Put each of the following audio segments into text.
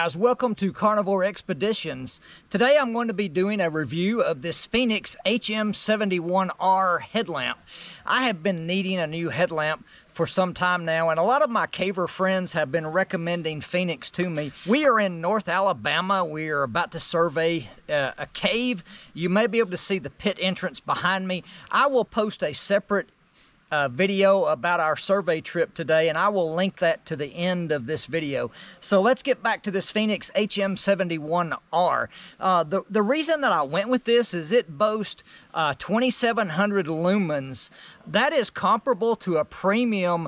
guys, welcome to Carnivore Expeditions. Today I'm going to be doing a review of this Fenix HM71R headlamp. I have been needing a new headlamp for some time now, and a lot of my caver friends have been recommending Fenix to me. We are in North Alabama. We are about to survey a cave. You may be able to see the pit entrance behind me. I will post a separate video about our survey trip today, and I will link that to the end of this video. So let's get back to this Fenix HM71R. The reason that I went with this is it boasts 2700 lumens. That is comparable to a premium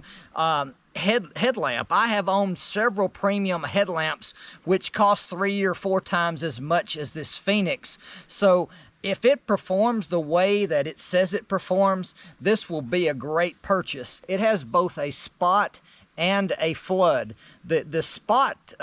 headlamp. I have owned several premium headlamps which cost 3 or 4 times as much as this Fenix. So if it performs the way that it says it performs, this will be a great purchase. It has both a spot and a flood. The spot,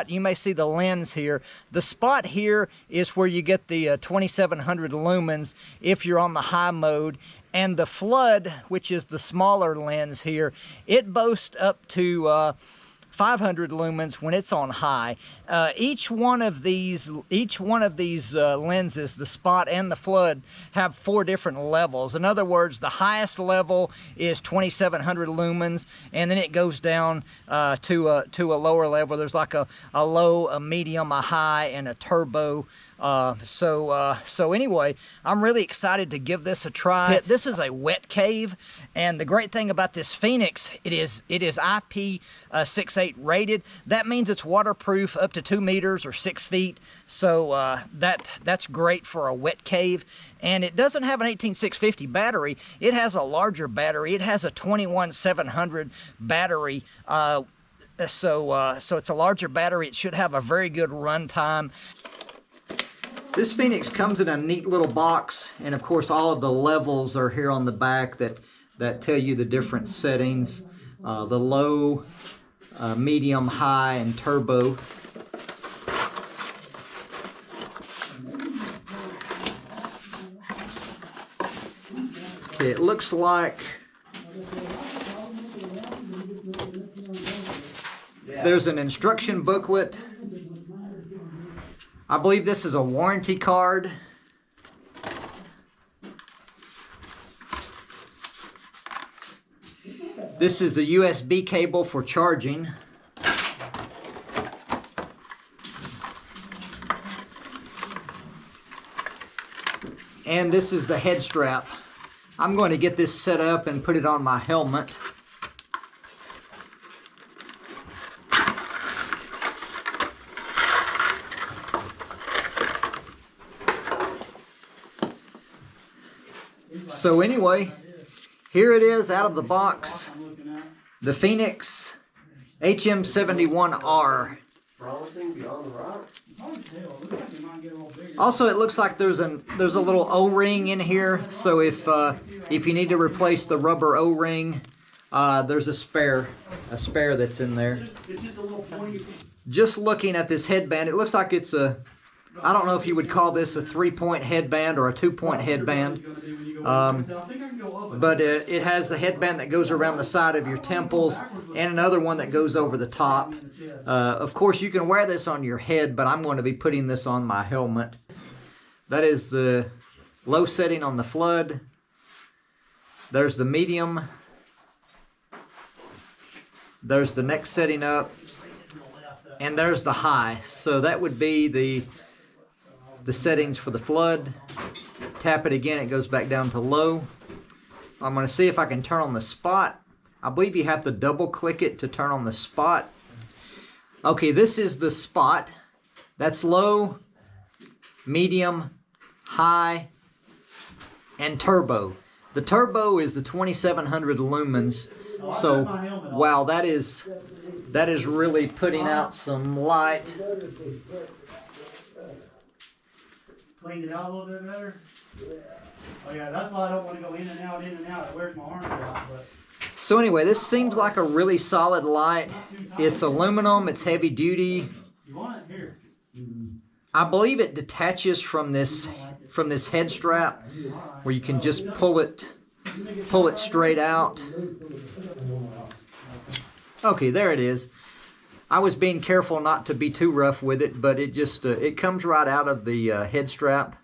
you may see the lens here. The spot here is where you get the 2700 lumens if you're on the high mode. And the flood, which is the smaller lens here, it boasts up to 500 lumens when it's on high. Each one of these lenses, the spot and the flood, have 4 different levels. In other words, the highest level is 2700 lumens, and then it goes down to a lower level. There's like a low, a medium, a high, and a turbo. So anyway, I'm really excited to give this a try. This is a wet cave, and the great thing about this Fenix, it is IP68 rated. That means it's waterproof up to 2 meters or 6 feet. So that's great for a wet cave. And it doesn't have an 18650 battery. It has a larger battery. It has a 21700 battery. So it's a larger battery. It should have a very good run time. This Fenix comes in a neat little box, and of course all of the levels are here on the back that tell you the different settings, the low, medium, high, and turbo. Okay, it looks like there's an instruction booklet. I believe this is a warranty card. This is the USB cable for charging. And this is the head strap. I'm going to get this set up and put it on my helmet. So anyway, here it is out of the box, the Fenix HM71R. Also, it looks like there's a little O-ring in here, so if you need to replace the rubber O-ring, there's a spare that's in there. Just looking at this headband, it looks like it's I don't know if you would call this a 3-point headband or a 2-point headband. But it has the headband that goes around the side of your temples and another one that goes over the top. Of course, you can wear this on your head, but I'm going to be putting this on my helmet. That is the low setting on the flood. There's the medium. There's the next setting up. And there's the high. So that would be the settings for the flood. Tap it again, it goes back down to low. I'm going to see if I can turn on the spot. I believe you have to double click it to turn on the spot. Okay, this is the spot. That's low, medium, high, and turbo. The turbo is the 2700 lumens. So, wow, that is really putting out some light. Cleaned it out a little bit better. Oh yeah, that's why I don't want to go in and out, in and out. It wears my arms out. But so anyway, this seems like a really solid light. It's aluminum, it's heavy duty. You want it here? I believe it detaches from this head strap where you can just pull it straight out. Okay, there it is. I was being careful not to be too rough with it, but it just it comes right out of the head strap.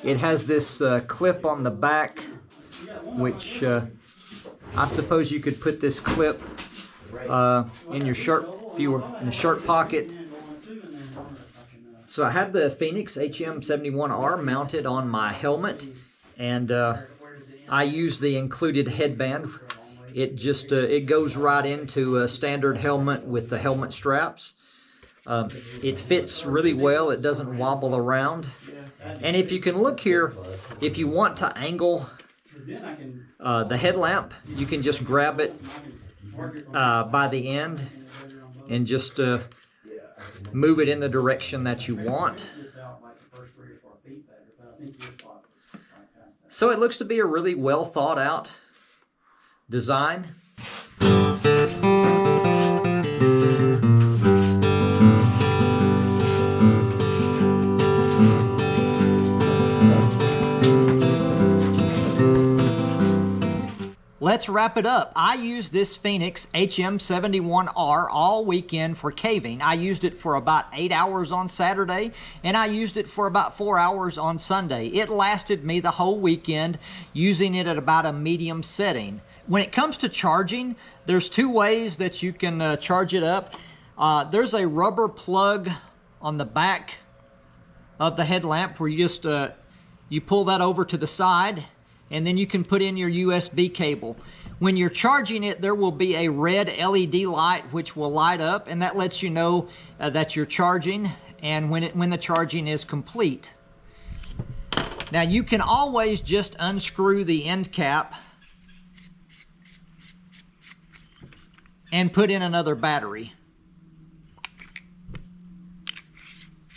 It has this clip on the back, which I suppose you could put this clip in your shirt, if you were in the shirt pocket. So I have the Fenix HM71R mounted on my helmet, and I use the included headband. It just it goes right into a standard helmet with the helmet straps. It fits really well. It doesn't wobble around. And if you can look here, if you want to angle the headlamp, you can just grab it by the end and just move it in the direction that you want. So it looks to be a really well thought out design. Let's wrap it up. I used this Fenix HM71R all weekend for caving. I used it for about 8 hours on Saturday, and I used it for about 4 hours on Sunday. It lasted me the whole weekend, using it at about a medium setting. When it comes to charging, there's two ways that you can charge it up. There's a rubber plug on the back of the headlamp where you just you pull that over to the side, and then you can put in your USB cable. When you're charging it, there will be a red LED light which will light up, and that lets you know that you're charging and when the charging is complete. Now you can always just unscrew the end cap and put in another battery.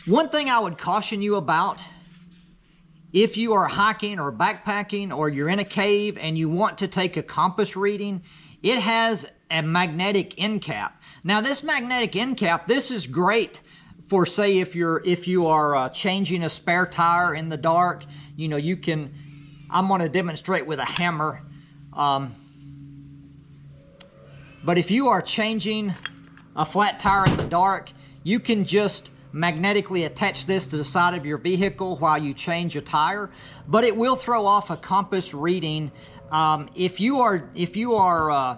One thing I would caution you about, if you are hiking or backpacking or you're in a cave and you want to take a compass reading, it has a magnetic end cap. Now this magnetic end cap, this is great for, say, if you are changing a spare tire in the dark. You know, you can, I'm going to demonstrate with a hammer. But if you are changing a flat tire in the dark, you can just magnetically attach this to the side of your vehicle while you change a tire, but it will throw off a compass reading. If you are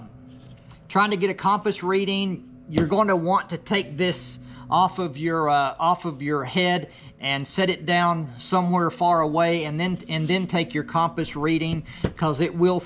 trying to get a compass reading, you're going to want to take this off of your head and set it down somewhere far away, and then take your compass reading, because it will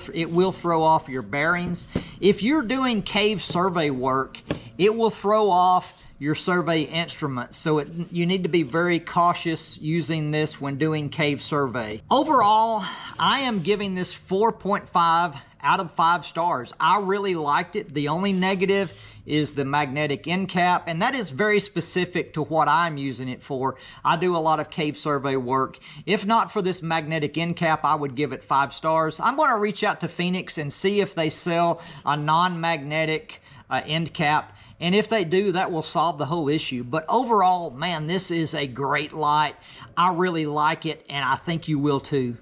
throw off your bearings. If you're doing cave survey work, it will throw off your survey instruments, so you need to be very cautious using this when doing cave survey. Overall, I am giving this 4.5 out of 5 stars. I really liked it. The only negative is the magnetic end cap, and that is very specific to what I'm using it for. I do a lot of cave survey work. If not for this magnetic end cap, I would give it 5 stars. I'm going to reach out to Fenix and see if they sell a non-magnetic end cap. And if they do, that will solve the whole issue. But overall, man, this is a great light. I really like it, and I think you will too.